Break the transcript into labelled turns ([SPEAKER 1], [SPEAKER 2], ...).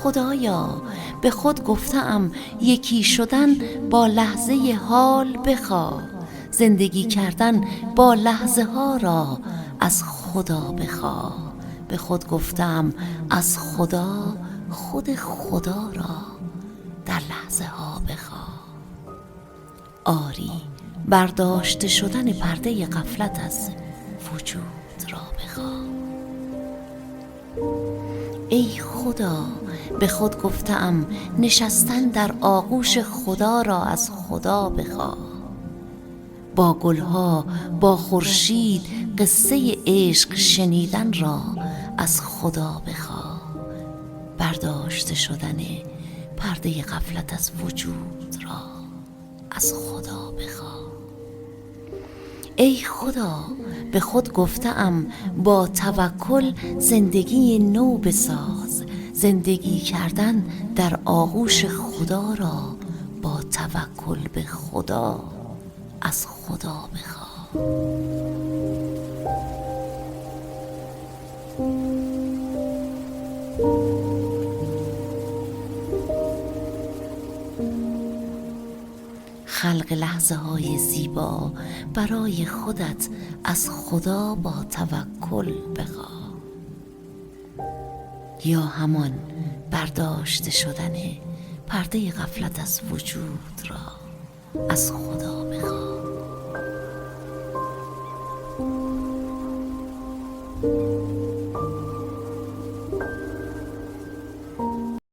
[SPEAKER 1] خدایا به خود گفتم یکی شدن با لحظه حال بخواه، زندگی کردن با لحظه ها را از خدا بخواه. به خود گفتم از خدا خود خدا را در لحظه ها بخواه. آری برداشته شدن پرده غفلت از وجود را بخواه. ای خدا به خود گفتم نشستن در آغوش خدا را از خدا بخواه. با گلها با خورشید قصه عشق شنیدن را از خدا بخواه. برداشته شدن پرده غفلت از وجود را از خدا بخواه. ای خدا به خود گفتم با توکل زندگی نو بساز، زندگی کردن در آغوش خدا را با توکل به خدا از خدا بخواه. خلق لحظه های زیبا برای خودت از خدا با توکل بخواه. یا همان برداشته شدن پرده غفلت از وجود را از خدا بخواه.